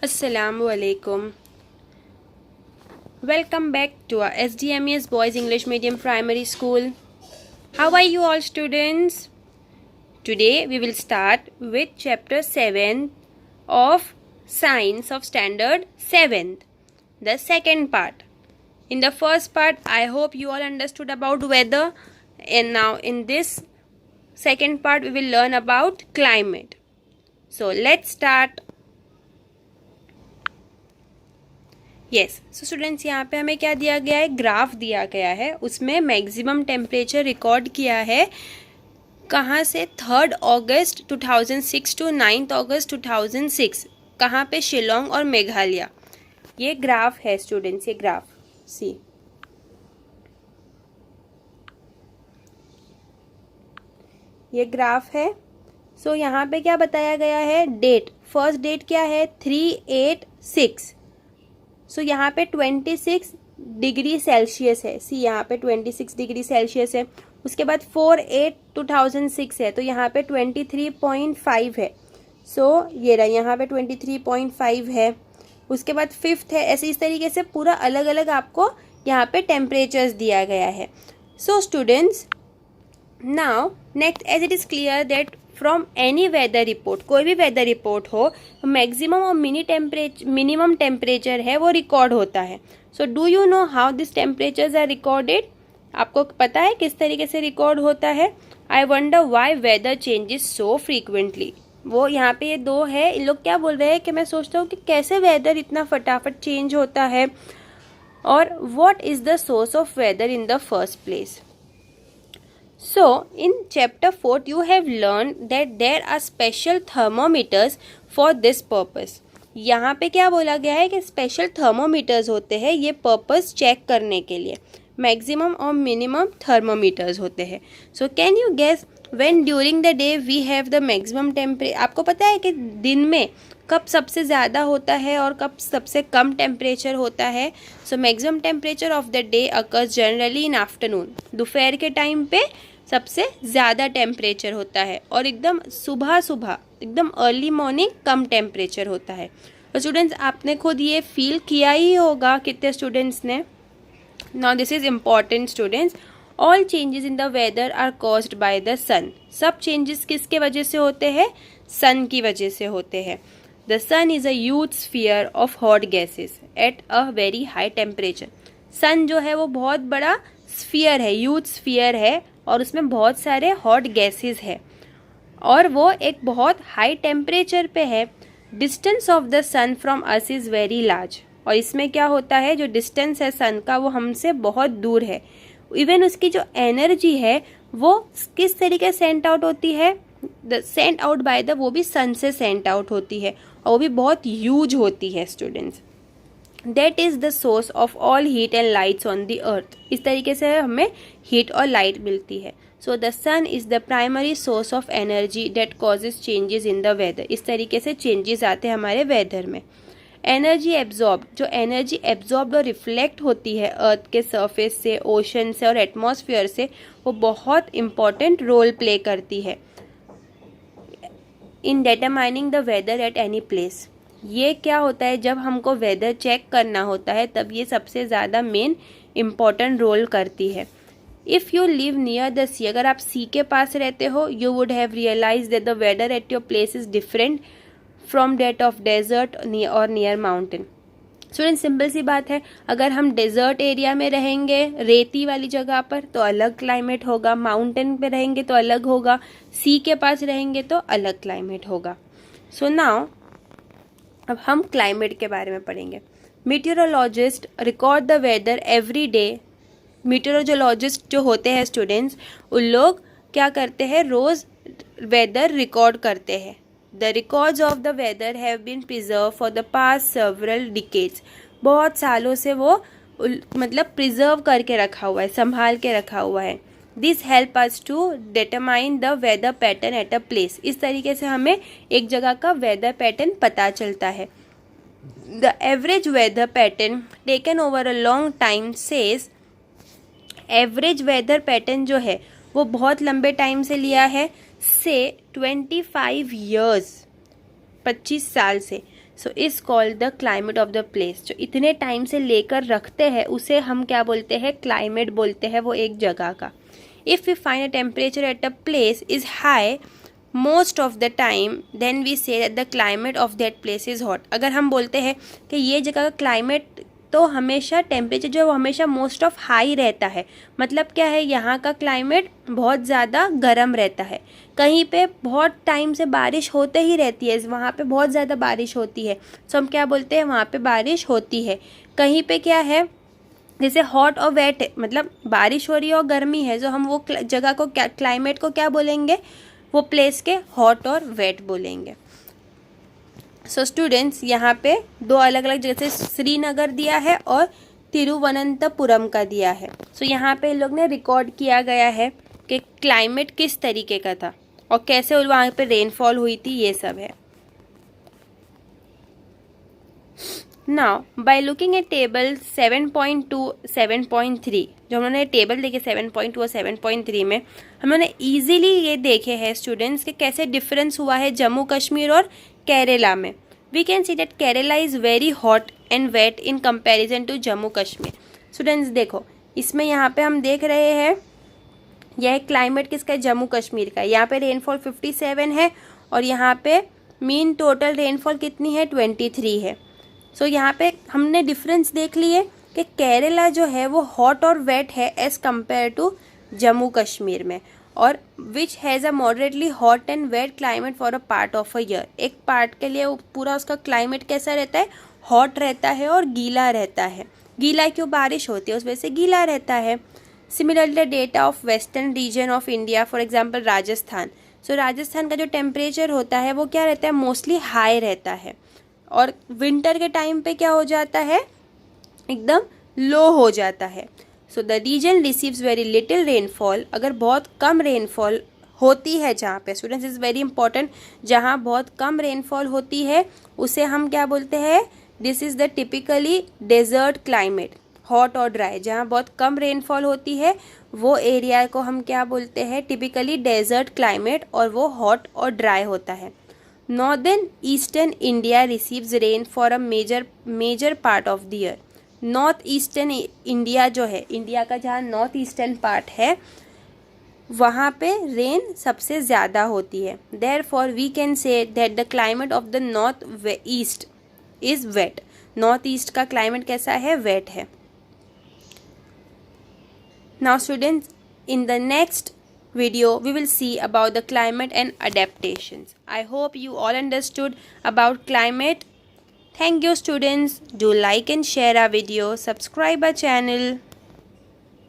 Assalamu alaikum. Welcome back to our SDMES Boys English Medium Primary School. How are you all students? Today we will start with chapter 7 of Science of Standard 7th, the second part. In the first part, I hope you all understood about weather, and now in this second part we will learn about climate. So let's start. Yes so students, यहाँ पे हमें क्या दिया गया है, graph दिया गया है. उसमें मैक्सिमम टेम्परेचर रिकॉर्ड किया है कहाँ से, 3 अगस्त 2006 टू 9 अगस्त 2006. कहाँ पे, शिलोंग और मेघालय. ये ग्राफ है स्टूडेंट्स, ये ग्राफ सी. ये ग्राफ है. सो यहाँ पे क्या बताया गया है, डेट, फर्स्ट डेट क्या है, 386. सो यहाँ पे 26 डिग्री सेल्सियस है. सी यहाँ पे 26 डिग्री सेल्सियस है. उसके बाद 4/8/2006 है, तो यहाँ पे 23.5 है. सो ये रहा, यहाँ पे 23.5 है. उसके बाद 5th है. ऐसे इस तरीके से पूरा अलग अलग आपको यहाँ पे टेम्परेचर्स दिया गया है. So students, now next, as it is clear that from any weather report, कोई भी वेदर रिपोर्ट हो, मैक्सिमम और मिनिमम टेम्परेचर है वो रिकॉर्ड होता है. So do you know how this temperatures are recorded? आपको पता है किस तरीके से रिकॉर्ड होता है? I wonder why weather changes so frequently. वो यहाँ पे ये दो है, इन लोग क्या बोल रहे हैं कि मैं सोचता हूँ कि कैसे वेदर इतना फटाफट चेंज होता है, और what is the source of weather in the first place. So, in chapter 4, you have learned that there are special thermometers for this purpose. यहाँ पे क्या बोला गया है कि स्पेशल थर्मोमीटर्स होते हैं ये पर्पस चेक करने के लिए. मैक्सिमम और मिनिमम थर्मोमीटर्स होते हैं. So can you guess when during the day we have the maximum temperature. आपको पता है कि दिन में कब सबसे ज़्यादा होता है और कब सबसे कम टेम्परेचर होता है. So maximum temperature of the day occurs generally in afternoon. दोपहर के टाइम पे सबसे ज़्यादा टेम्परेचर होता है, और एकदम सुबह सुबह एकदम अर्ली मॉर्निंग कम टेम्परेचर होता है. और स्टूडेंट्स, आपने खुद ये फील किया ही होगा कितने स्टूडेंट्स ने. Now this is important students. All changes in the weather are caused by the sun. सब चेंजेस किसके वजह से होते हैं? सन की वजह से होते हैं. The sun is a huge sphere of hot gases at a very high temperature. Sun जो है वो बहुत बड़ा स्फीयर है, ह्यूज स्फीयर है, और उसमें बहुत सारे हॉट गैसेस है, और वो एक बहुत हाई टेम्परेचर पे है. Distance of the sun from us is very large. और इसमें क्या होता है, जो डिस्टेंस है सन का वो हमसे बहुत दूर है. इवन उसकी जो एनर्जी है वो किस तरीके से सेंट आउट होती है, the sent out by the, वो भी सन से सेंट आउट होती है, और वो भी बहुत ह्यूज होती है students. That is the source of all heat and lights on the earth. इस तरीके से हमें हीट और लाइट मिलती है. So the sun is the primary source of energy that causes changes in the weather. इस तरीके से चेंजेस आते हैं हमारे वेदर में. एनर्जी एब्जॉर्ब, जो एनर्जी एब्जॉर्ब और रिफ्लेक्ट होती है अर्थ के सरफेस से, ओशन से और एटमॉस्फेयर से, वो बहुत इंपॉर्टेंट रोल प्ले करती है in determining the weather at any place. ये क्या होता है, जब हमको वेदर चेक करना होता है तब ये सबसे ज़्यादा मेन इम्पॉर्टेंट रोल करती है. If you live near the sea, अगर आप सी के पास रहते हो, you would have realise that the weather at your place is different from that of desert और नियर माउंटेन. स्टूडेंट, सिंपल सी बात है, अगर हम डेजर्ट एरिया में रहेंगे, रेती वाली जगह पर, तो अलग क्लाइमेट होगा. माउंटेन पे रहेंगे तो अलग होगा. सी के पास रहेंगे तो अलग क्लाइमेट होगा. सो नाउ अब हम क्लाइमेट के बारे में पढ़ेंगे. Meteorologist record the weather every day. Meteorologist जो होते हैं स्टूडेंट्स, उन लोग क्या करते हैं, रोज़ वेदर रिकॉर्ड करते हैं. The records of the weather have been preserve for the past several decades. बहुत सालों से वो मतलब प्रिजर्व करके रखा हुआ है, संभाल के रखा हुआ है. This help us to determine the weather pattern at a place. इस तरीके से हमें एक जगह का वेदर पैटर्न पता चलता है. The average weather pattern taken over a long time says. Average weather pattern जो है वो बहुत लंबे टाइम से लिया है, से 25 years, 25 साल से. So is called the climate of the place. जो इतने टाइम से लेकर रखते हैं उसे हम क्या बोलते हैं, क्लाइमेट बोलते हैं, वो एक जगह का। If we find a temperature at a place is high most of the time then we say that the climate of that place is hot. अगर हम बोलते हैं कि ये जगह का क्लाइमेट तो हमेशा टेम्परेचर जो है वो हमेशा मोस्ट ऑफ हाई रहता है, मतलब क्या है, यहाँ का क्लाइमेट बहुत ज़्यादा गर्म रहता है। कहीं पे बहुत टाइम से बारिश होते ही रहती है, वहाँ पे बहुत ज़्यादा बारिश होती है, सो हम क्या बोलते हैं, वहाँ पे बारिश होती है। कहीं पे क्या है, जैसे हॉट और वेट है, मतलब बारिश हो रही है और गर्मी है, जो हम वो जगह को क्या, क्लाइमेट को क्या बोलेंगे, वो प्लेस के हॉट और वेट बोलेंगे। सो स्टूडेंट्स, यहाँ पे दो अलग अलग जगह से श्रीनगर दिया है और तिरुवनंतपुरम का दिया है। सो यहाँ पे इन लोग ने रिकॉर्ड किया गया है कि क्लाइमेट किस तरीके का था और कैसे वहाँ पे रेनफॉल हुई थी, ये सब है। Now by looking at table 7.2 7.3, जो उन्होंने टेबल देखे 7.2 और 7.3 में, हम लोगों ने ईजिली ये देखे हैं स्टूडेंट्स कि कैसे डिफरेंस हुआ है जम्मू कश्मीर और केरला में। We can see that Kerala is very hot and wet in comparison to Jammu Kashmir. Students देखो, इसमें यहाँ पे हम देख रहे हैं यह क्लाइमेट किसका है, जम्मू कश्मीर का। यहाँ पे रेनफॉल 57 है और यहाँ पे मीन टोटल रेनफॉल कितनी है, 23 है। सो यहाँ पे हमने डिफरेंस देख लिए कि केरला जो है वो हॉट और वेट है as compare to Jammu Kashmir में, और which has a moderately hot and wet climate for a part of a year. एक पार्ट के लिए पूरा उसका क्लाइमेट कैसा रहता है, हॉट रहता है और गीला रहता है। गीला क्यों, बारिश होती है उस वजह से गीला रहता है। Similarly the data of western region of India, for example Rajasthan. So Rajasthan का जो टेम्परेचर होता है वो क्या रहता है, मोस्टली हाई रहता है, और विंटर के टाइम पे क्या हो जाता है, एकदम लो हो जाता है। So the region receives very little rainfall, अगर बहुत कम रेनफॉल होती है जहाँ पे, स्टूडेंट्स इज़ वेरी इंपॉर्टेंट, जहाँ बहुत कम रेनफॉल होती है उसे हम क्या बोलते हैं, this is the typically desert climate, hot और ड्राई। जहाँ बहुत कम रेनफॉल होती है वो एरिया को हम क्या बोलते हैं, टिपिकली डेजर्ट क्लाइमेट, और वो हॉट और ड्राई होता है। Northern eastern India receives rain for a major part of the year. North eastern India जो है, इंडिया का जहाँ नॉर्थ ईस्टर्न पार्ट है वहाँ पे रेन सबसे ज़्यादा होती है। Therefore we can say that the climate of the north east is wet. North east का क्लाइमेट कैसा है, वेट है। Now students, in the next video we will see about the climate and adaptations. I hope you all understood about climate. Thank you students. Do like and share our video, subscribe our channel.